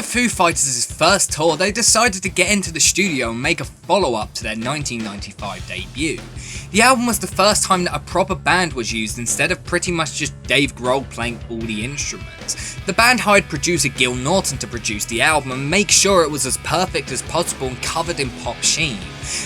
Foo Fighters' first tour, they decided to get into the studio and make a follow-up to their 1995 debut. The album was the first time that a proper band was used instead of pretty much just Dave Grohl playing all the instruments. The band hired producer Gil Norton to produce the album and make sure it was as perfect as possible and covered in pop sheen.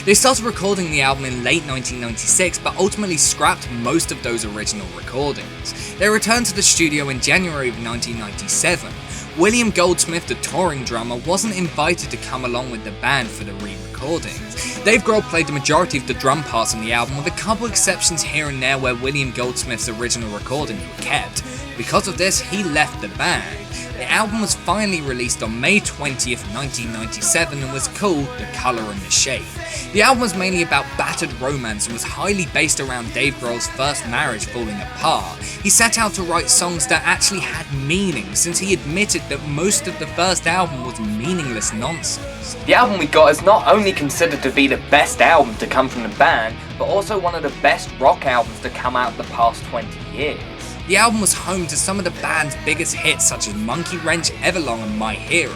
They started recording the album in late 1996 but ultimately scrapped most of those original recordings. They returned to the studio in January of 1997. William Goldsmith, the touring drummer, wasn't invited to come along with the band for the re-recordings. Dave Grohl played the majority of the drum parts on the album, with a couple exceptions here and there where William Goldsmith's original recordings were kept. Because of this, he left the band. The album was finally released on May 20th, 1997 and was called The Colour and the Shape. The album was mainly about battered romance and was highly based around Dave Grohl's first marriage falling apart. He set out to write songs that actually had meaning, since he admitted that most of the first album was meaningless nonsense. The album we got is not only considered to be the best album to come from the band, but also one of the best rock albums to come out the past 20 years. The album was home to some of the band's biggest hits such as Monkey Wrench, Everlong and My Hero.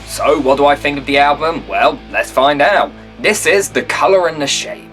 So what do I think of the album? Well, let's find out. This is The Colour and the Shape.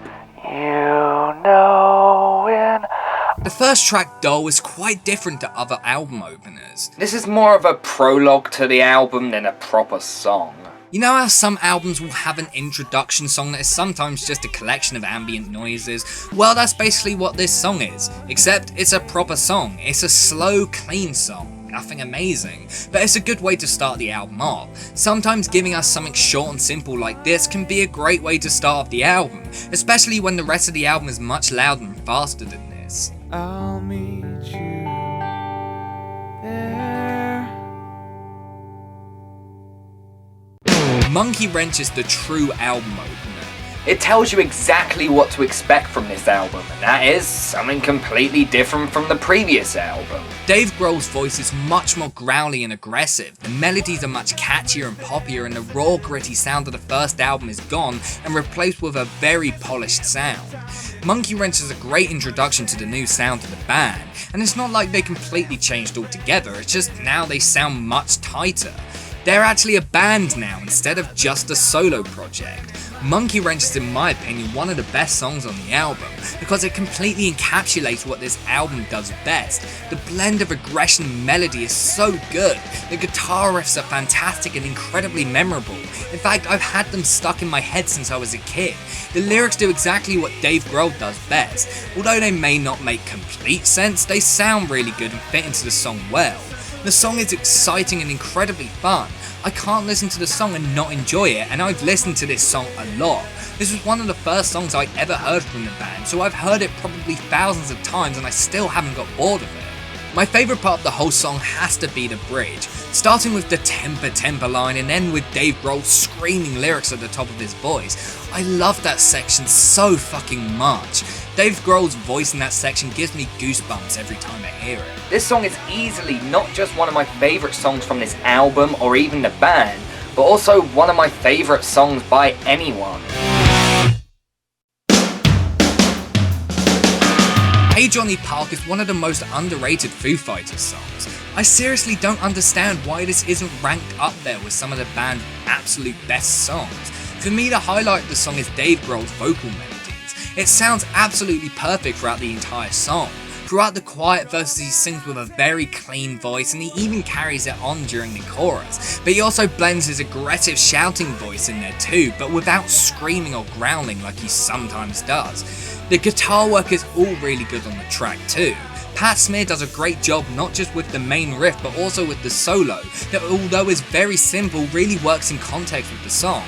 The first track, Doll, is quite different to other album openers. This is more of a prologue to the album than a proper song. You know how some albums will have an introduction song that is sometimes just a collection of ambient noises? Well, that's basically what this song is, except it's a proper song. It's a slow, clean song. Nothing amazing, but it's a good way to start the album off. Sometimes giving us something short and simple like this can be a great way to start off the album, especially when the rest of the album is much louder and faster than this. I'll meet you there. Monkey Wrench is the true album opener. It tells you exactly what to expect from this album, and that is something completely different from the previous album. Dave Grohl's voice is much more growly and aggressive, the melodies are much catchier and poppier, and the raw, gritty sound of the first album is gone and replaced with a very polished sound. Monkey Wrench is a great introduction to the new sound of the band, and it's not like they completely changed altogether, it's just now they sound much tighter. They're actually a band now instead of just a solo project. Monkey Wrench is, in my opinion, one of the best songs on the album because it completely encapsulates what this album does best. The blend of aggression and melody is so good. The guitar riffs are fantastic and incredibly memorable. In fact, I've had them stuck in my head since I was a kid. The lyrics do exactly what Dave Grohl does best. Although they may not make complete sense, they sound really good and fit into the song well. The song is exciting and incredibly fun. I can't listen to the song and not enjoy it, and I've listened to this song a lot. This was one of the first songs I ever heard from the band, so I've heard it probably thousands of times and I still haven't got bored of it. My favourite part of the whole song has to be the bridge, starting with the temper line and then with Dave Grohl screaming lyrics at the top of his voice. I love that section so fucking much. Dave Grohl's voice in that section gives me goosebumps every time I hear it. This song is easily not just one of my favourite songs from this album or even the band, but also one of my favourite songs by anyone. Hey Johnny Park is one of the most underrated Foo Fighters songs. I seriously don't understand why this isn't ranked up there with some of the band's absolute best songs. For me, the highlight of the song is Dave Grohl's vocal melodies. It sounds absolutely perfect throughout the entire song. Throughout the quiet verses, he sings with a very clean voice, and he even carries it on during the chorus. But he also blends his aggressive shouting voice in there too, but without screaming or growling like he sometimes does. The guitar work is all really good on the track too. Pat Smear does a great job not just with the main riff but also with the solo, that although is very simple, really works in context with the song.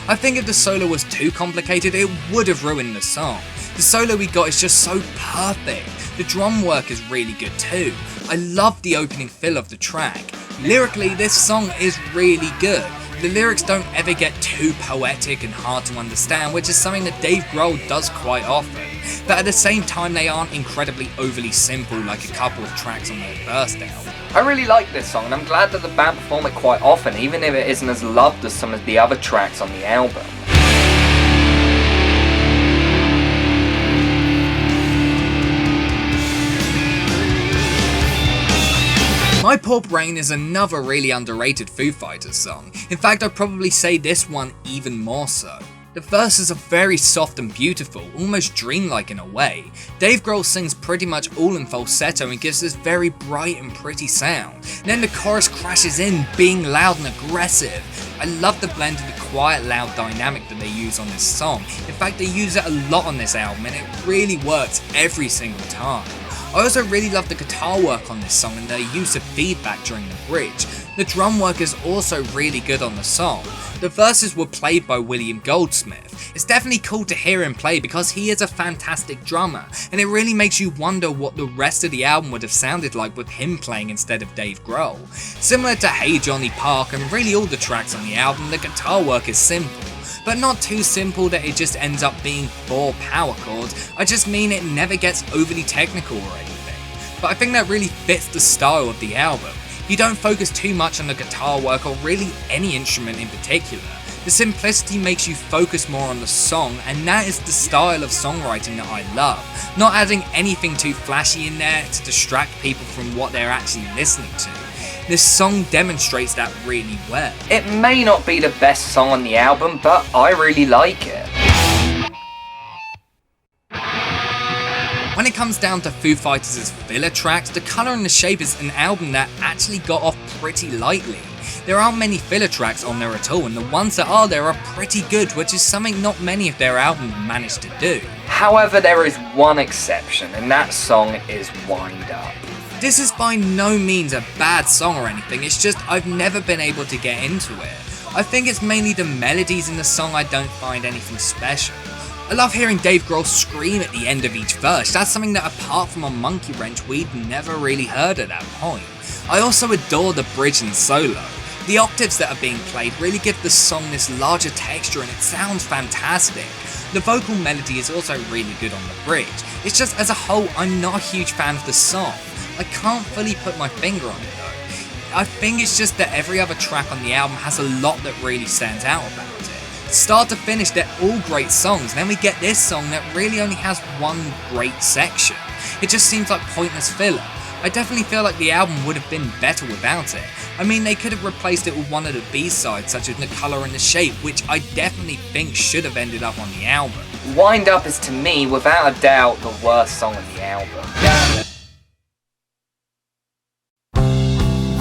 I think if the solo was too complicated, it would have ruined the song. The solo we got is just so perfect. The drum work is really good too. I love the opening fill of the track. Lyrically, this song is really good. The lyrics don't ever get too poetic and hard to understand, which is something that Dave Grohl does quite often. But at the same time, they aren't incredibly overly simple like a couple of tracks on their first album. I really like this song, and I'm glad that the band perform it quite often, even if it isn't as loved as some of the other tracks on the album. My My Poor Brain is another really underrated Foo Fighters song. In fact, I'd probably say this one even more so. The verses are very soft and beautiful, almost dreamlike in a way. Dave Grohl sings pretty much all in falsetto and gives this very bright and pretty sound. Then the chorus crashes in, being loud and aggressive. I love the blend of the quiet, loud dynamic that they use on this song. In fact, they use it a lot on this album and it really works every single time. I also really love the guitar work on this song and their use of feedback during the bridge. The drum work is also really good on the song. The verses were played by William Goldsmith. It's definitely cool to hear him play because he is a fantastic drummer, and it really makes you wonder what the rest of the album would have sounded like with him playing instead of Dave Grohl. Similar to Hey Johnny Park and really all the tracks on the album, the guitar work is simple. But not too simple that it just ends up being 4 power chords. I just mean it never gets overly technical or anything. But I think that really fits the style of the album. You don't focus too much on the guitar work or really any instrument in particular. The simplicity makes you focus more on the song, and that is the style of songwriting that I love. Not adding anything too flashy in there to distract people from what they're actually listening to. This song demonstrates that really well. It may not be the best song on the album, but I really like it. When it comes down to Foo Fighters' filler tracks, The Colour and the Shape is an album that actually got off pretty lightly. There aren't many filler tracks on there at all, and the ones that are there are pretty good, which is something not many of their albums managed to do. However, there is one exception, and that song is Wind Up. This is by no means a bad song or anything, it's just I've never been able to get into it. I think it's mainly the melodies in the song I don't find anything special. I love hearing Dave Grohl scream at the end of each verse. That's something that apart from on Monkey Wrench we'd never really heard at that point. I also adore the bridge and solo. The octaves that are being played really give the song this larger texture and it sounds fantastic. The vocal melody is also really good on the bridge. It's just as a whole I'm not a huge fan of the song. I can't fully put my finger on it though. I think it's just that every other track on the album has a lot that really stands out about it. Start to finish, they're all great songs, and then we get this song that really only has one great section. It just seems like pointless filler. I definitely feel like the album would have been better without it. I mean, they could have replaced it with one of the B-sides, such as The Colour and the Shape, which I definitely think should have ended up on the album. Wind Up is to me, without a doubt, the worst song on the album.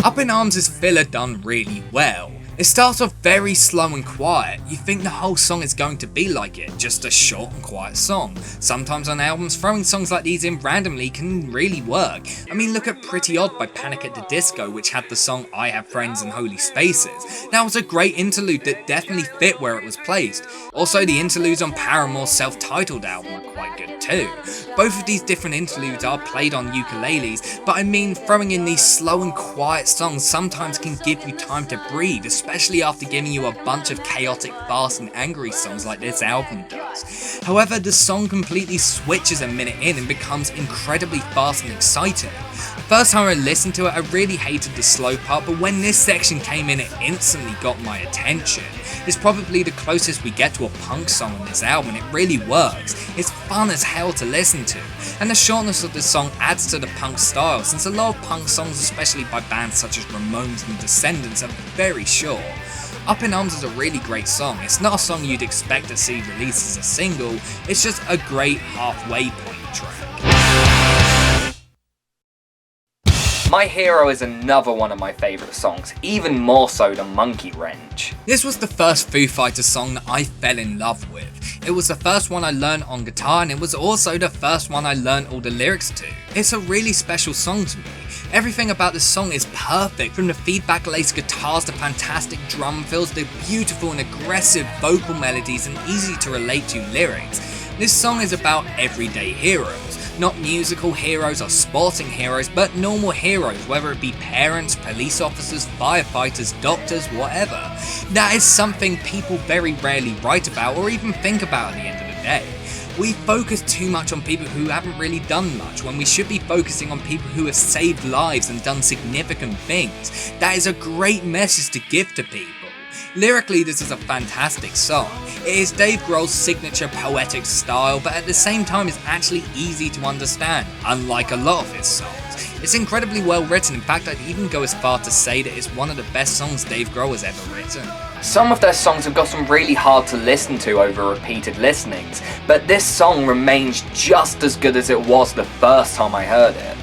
Up in Arms is filler done really well. It starts off very slow and quiet. You think the whole song is going to be like it, just a short and quiet song. Sometimes on albums, throwing songs like these in randomly can really work. I mean, look at Pretty Odd by Panic at the Disco, which had the song I Have Friends and Holy Spaces. That was a great interlude that definitely fit where it was placed. Also, the interludes on Paramore's self-titled album are quite good too. Both of these different interludes are played on ukuleles, but I mean, throwing in these slow and quiet songs sometimes can give you time to breathe, especially after giving you a bunch of chaotic, fast and angry songs like this album does. However, the song completely switches a minute in and becomes incredibly fast and exciting. The first time I listened to it, I really hated the slow part, but when this section came in, it instantly got my attention. It's probably the closest we get to a punk song on this album, and it really works. It's fun as hell to listen to, and the shortness of the song adds to the punk style, since a lot of punk songs, especially by bands such as Ramones and Descendants, are very short. Up in Arms is a really great song. It's not a song you'd expect to see released as a single, it's just a great halfway point track. My Hero is another one of my favourite songs, even more so than Monkey Wrench. This was the first Foo Fighters song that I fell in love with. It was the first one I learned on guitar, and it was also the first one I learned all the lyrics to. It's a really special song to me. Everything about this song is perfect, from the feedback-laced guitars to fantastic drum fills, the beautiful and aggressive vocal melodies and easy to relate to lyrics. This song is about everyday heroes. Not musical heroes or sporting heroes, but normal heroes, whether it be parents, police officers, firefighters, doctors, whatever. That is something people very rarely write about or even think about at the end of the day. We focus too much on people who haven't really done much when we should be focusing on people who have saved lives and done significant things. That is a great message to give to people. Lyrically, this is a fantastic song. It is Dave Grohl's signature poetic style, but at the same time is actually easy to understand, unlike a lot of his songs. It's incredibly well written. In fact, I'd even go as far to say that it's one of the best songs Dave Grohl has ever written. Some of their songs have gotten really hard to listen to over repeated listenings, but this song remains just as good as it was the first time I heard it.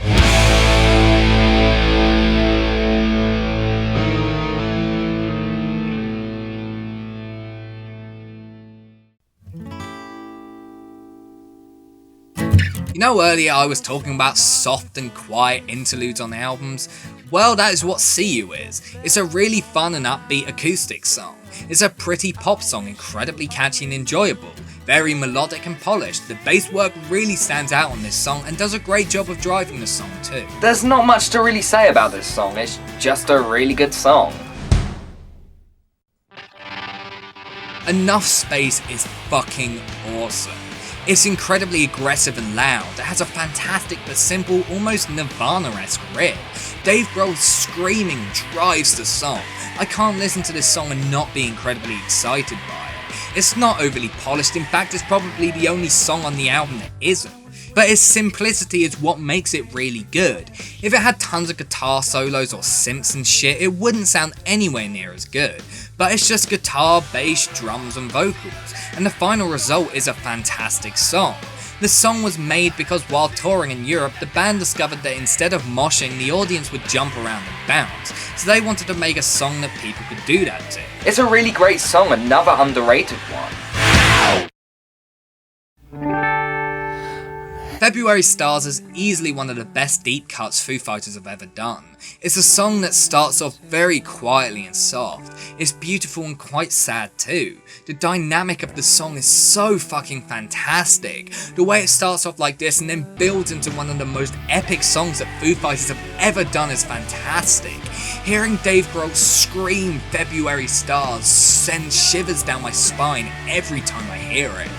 You know, earlier I was talking about soft and quiet interludes on albums? Well, that is what See You is. It's a really fun and upbeat acoustic song. It's a pretty pop song, incredibly catchy and enjoyable. Very melodic and polished. The bass work really stands out on this song and does a great job of driving the song too. There's not much to really say about this song, it's just a really good song. Enough Space is fucking awesome. It's incredibly aggressive and loud. It has a fantastic but simple, almost Nirvana-esque riff. Dave Grohl's screaming drives the song. I can't listen to this song and not be incredibly excited by it. It's not overly polished, in fact it's probably the only song on the album that isn't. But its simplicity is what makes it really good. If it had tons of guitar solos or synths and shit, it wouldn't sound anywhere near as good. But it's just guitar, bass, drums and vocals, and the final result is a fantastic song. The song was made because while touring in Europe, the band discovered that instead of moshing, the audience would jump around and bounce, so they wanted to make a song that people could do that to. It's a really great song, another underrated one. February Stars is easily one of the best deep cuts Foo Fighters have ever done. It's a song that starts off very quietly and soft. It's beautiful and quite sad too. The dynamic of the song is so fucking fantastic. The way it starts off like this and then builds into one of the most epic songs that Foo Fighters have ever done is fantastic. Hearing Dave Grohl scream February Stars sends shivers down my spine every time I hear it.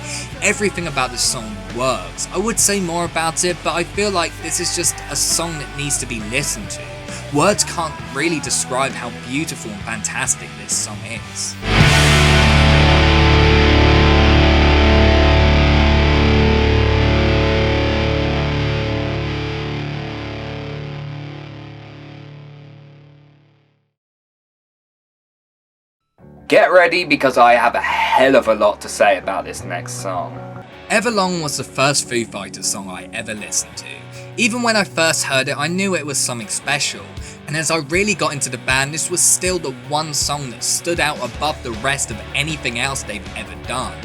Everything about this song works. I would say more about it, but I feel like this is just a song that needs to be listened to. Words can't really describe how beautiful and fantastic this song is. Get ready because I have a hell of a lot to say about this next song. Everlong was the first Foo Fighters song I ever listened to. Even when I first heard it, I knew it was something special, and as I really got into the band, this was still the one song that stood out above the rest of anything else they've ever done.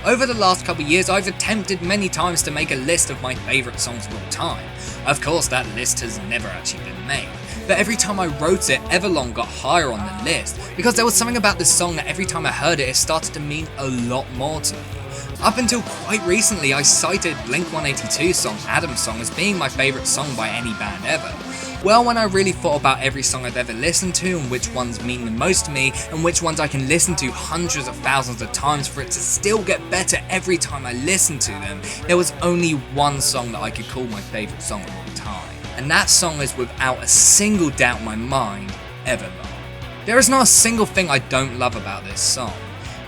Over the last couple years, I've attempted many times to make a list of my favourite songs of all time. Of course, that list has never actually been made. But every time I wrote it, Everlong got higher on the list, because there was something about this song that every time I heard it, it started to mean a lot more to me. Up until quite recently, I cited Blink-182's song Adam's Song as being my favourite song by any band ever. Well, when I really thought about every song I've ever listened to and which ones mean the most to me and which ones I can listen to hundreds of thousands of times for it to still get better every time I listen to them, there was only one song that I could call my favourite song of all time. And that song is without a single doubt in my mind, Everlong. There is not a single thing I don't love about this song.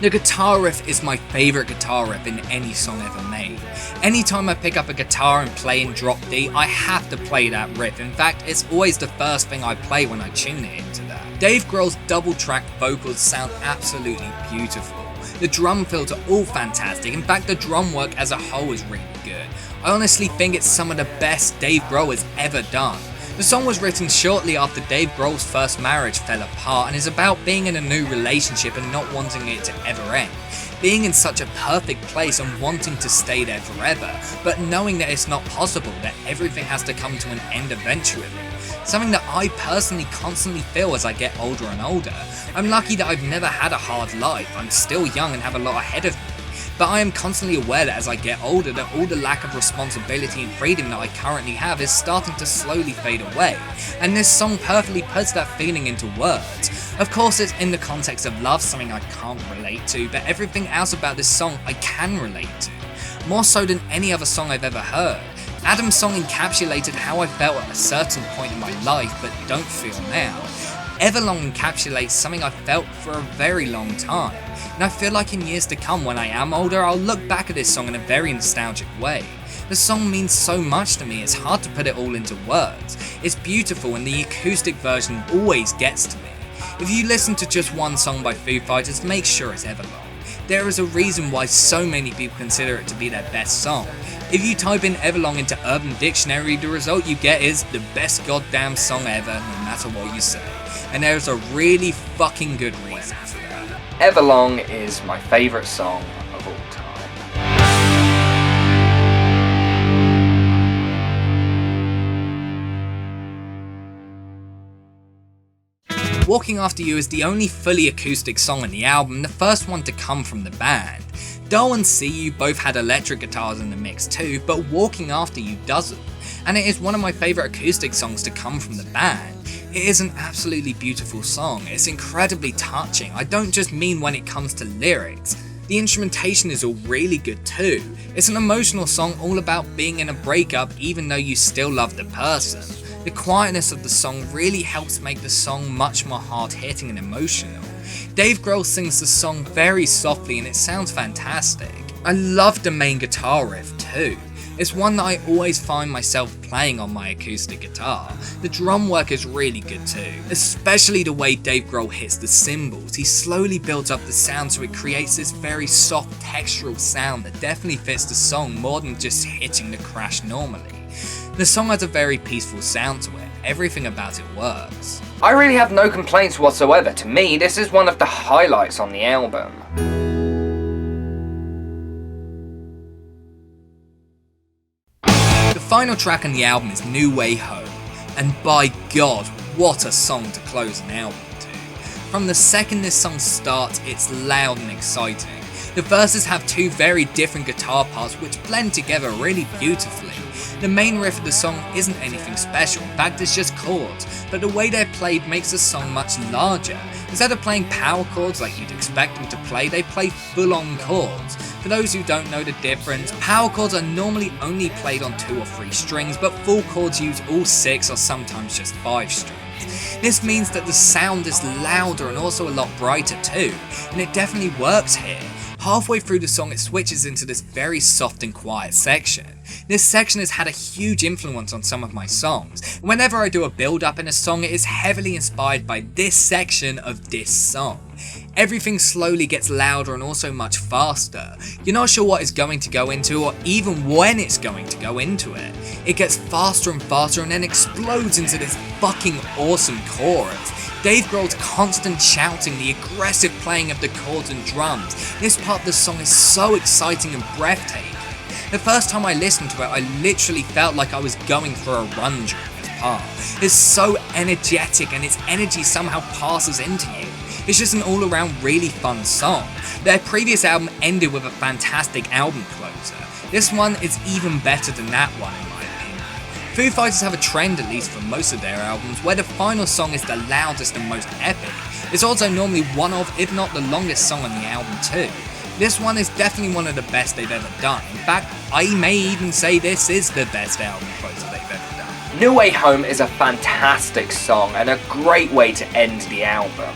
The guitar riff is my favourite guitar riff in any song ever made. Anytime I pick up a guitar and play in drop D, I have to play that riff. In fact, it's always the first thing I play when I tune it into that. Dave Grohl's double-tracked vocals sound absolutely beautiful. The drum fills are all fantastic. In fact, the drum work as a whole is really good. I honestly think it's some of the best Dave Grohl has ever done. The song was written shortly after Dave Grohl's first marriage fell apart and is about being in a new relationship and not wanting it to ever end. Being in such a perfect place and wanting to stay there forever, but knowing that it's not possible, that everything has to come to an end eventually. Something that I personally constantly feel as I get older and older. I'm lucky that I've never had a hard life, I'm still young and have a lot ahead of me. But I am constantly aware that as I get older that all the lack of responsibility and freedom that I currently have is starting to slowly fade away, and this song perfectly puts that feeling into words. Of course it's in the context of love, something I can't relate to, but everything else about this song I can relate to, more so than any other song I've ever heard. Adam's song encapsulated how I felt at a certain point in my life but don't feel now. Everlong encapsulates something I felt for a very long time, and I feel like in years to come when I am older I'll look back at this song in a very nostalgic way. The song means so much to me, it's hard to put it all into words. It's beautiful and the acoustic version always gets to me. If you listen to just one song by Foo Fighters, make sure it's Everlong. There is a reason why so many people consider it to be their best song. If you type in Everlong into Urban Dictionary, the result you get is the best goddamn song ever, no matter what you say. And there's a really fucking good reason for that. Everlong is my favourite song of all time. Walking After You is the only fully acoustic song on the album, the first one to come from the band. Dull and See You both had electric guitars in the mix too, but Walking After You doesn't, and it is one of my favourite acoustic songs to come from the band. It is an absolutely beautiful song, it's incredibly touching. I don't just mean when it comes to lyrics. The instrumentation is all really good too. It's an emotional song all about being in a breakup even though you still love the person. The quietness of the song really helps make the song much more hard-hitting and emotional. Dave Grohl sings the song very softly and it sounds fantastic. I love the main guitar riff too. It's one that I always find myself playing on my acoustic guitar. The drum work is really good too, especially the way Dave Grohl hits the cymbals. He slowly builds up the sound so it creates this very soft textural sound that definitely fits the song more than just hitting the crash normally. The song has a very peaceful sound to it, everything about it works. I really have no complaints whatsoever. To me, this is one of the highlights on the album. The final track on the album is New Way Home, and by God, what a song to close an album to. From the second this song starts, it's loud and exciting. The verses have two very different guitar parts which blend together really beautifully. The main riff of the song isn't anything special, in fact it's just chords, but the way they're played makes the song much larger. Instead of playing power chords like you'd expect them to play, they play full-on chords. For those who don't know the difference, power chords are normally only played on 2 or 3 strings, but full chords use all 6 or sometimes just 5 strings. This means that the sound is louder and also a lot brighter too, and it definitely works here. Halfway through the song it switches into this very soft and quiet section. This section has had a huge influence on some of my songs. Whenever I do a build up in a song, it is heavily inspired by this section of this song. Everything slowly gets louder and also much faster. You're not sure what it's going to go into or even when it's going to go into it. It gets faster and faster and then explodes into this fucking awesome chorus. Dave Grohl's constant shouting, the aggressive playing of the chords and drums. This part of the song is so exciting and breathtaking. The first time I listened to it, I literally felt like I was going for a run during this part. It's so energetic and its energy somehow passes into you. It's just an all-around really fun song. Their previous album ended with a fantastic album closer. This one is even better than that one in my opinion. Foo Fighters have a trend, at least for most of their albums, where the final song is the loudest and most epic. It's also normally one of, if not the longest song on the album too. This one is definitely one of the best they've ever done. In fact, I may even say this is the best album closer they've ever done. New Way Home is a fantastic song and a great way to end the album.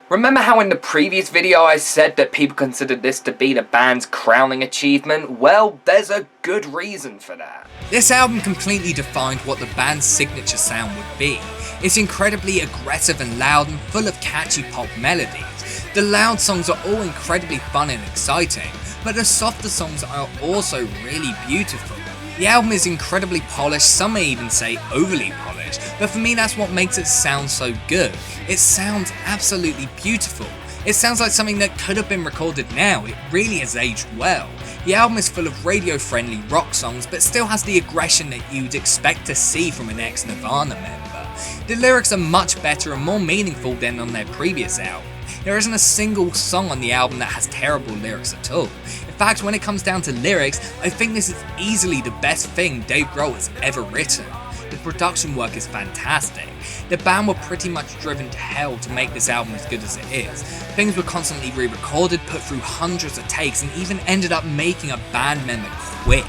Remember how in the previous video I said that people considered this to be the band's crowning achievement? Well, there's a good reason for that. This album completely defined what the band's signature sound would be. It's incredibly aggressive and loud and full of catchy pop melodies. The loud songs are all incredibly fun and exciting, but the softer songs are also really beautiful. The album is incredibly polished, some may even say overly polished, but for me that's what makes it sound so good. It sounds absolutely beautiful. It sounds like something that could have been recorded now. It really has aged well. The album is full of radio-friendly rock songs, but still has the aggression that you'd expect to see from an ex-Nirvana member. The lyrics are much better and more meaningful than on their previous album. There isn't a single song on the album that has terrible lyrics at all. In fact, when it comes down to lyrics, I think this is easily the best thing Dave Grohl has ever written. The production work is fantastic. The band were pretty much driven to hell to make this album as good as it is. Things were constantly re-recorded, put through hundreds of takes, and even ended up making a band member quit.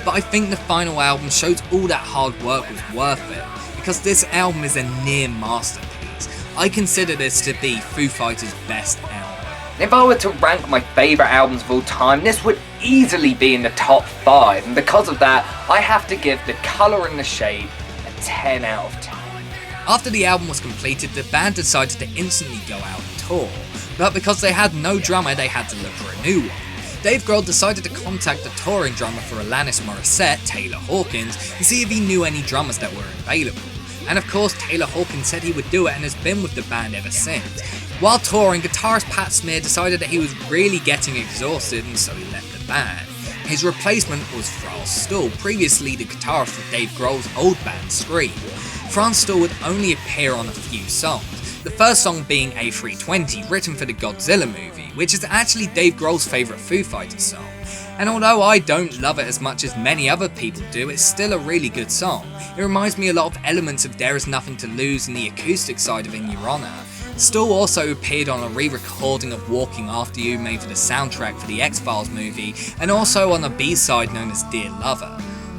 But I think the final album shows all that hard work was worth it, because this album is a near masterpiece. I consider this to be Foo Fighters' best album. And if I were to rank my favourite albums of all time, this would easily be in the top 5, and because of that, I have to give The Colour and the Shape a 10 out of 10. After the album was completed, the band decided to instantly go out and tour, but because they had no drummer, they had to look for a new one. Dave Grohl decided to contact the touring drummer for Alanis Morissette, Taylor Hawkins, and see if he knew any drummers that were available. And of course, Taylor Hawkins said he would do it and has been with the band ever since. While touring, guitarist Pat Smear decided that he was really getting exhausted, and so he left the band. His replacement was Franz Stuhl, previously the guitarist for Dave Grohl's old band Scream. Franz Stuhl would only appear on a few songs, the first song being A320, written for the Godzilla movie, which is actually Dave Grohl's favourite Foo Fighters song. And although I don't love it as much as many other people do, it's still a really good song. It reminds me a lot of elements of There Is Nothing to Lose and the acoustic side of In Your Honor. Stuhl also appeared on a re-recording of Walking After You made for the soundtrack for the X-Files movie, and also on a B-side known as Dear Lover.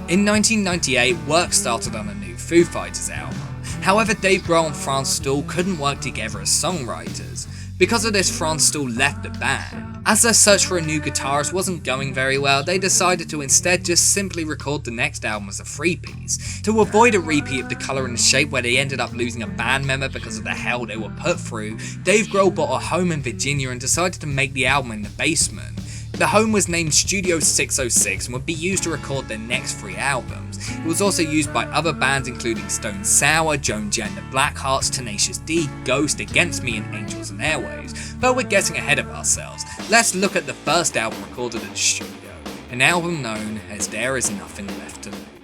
In 1998, work started on a new Foo Fighters album. However, Dave Grohl and Franz Stuhl couldn't work together as songwriters. Because of this, Franz Stuhl left the band. As their search for a new guitarist wasn't going very well, they decided to instead just simply record the next album as a three-piece. To avoid a repeat of The Colour and the Shape where they ended up losing a band member because of the hell they were put through, Dave Grohl bought a home in Virginia and decided to make the album in the basement. The home was named Studio 606 and would be used to record their next 3 albums. It was also used by other bands including Stone Sour, Joan Jett and the Blackhearts, Tenacious D, Ghost, Against Me and Angels and Airwaves. But we're getting ahead of ourselves. Let's look at the first album recorded in the studio, an album known as There Is Nothing Left to Lose.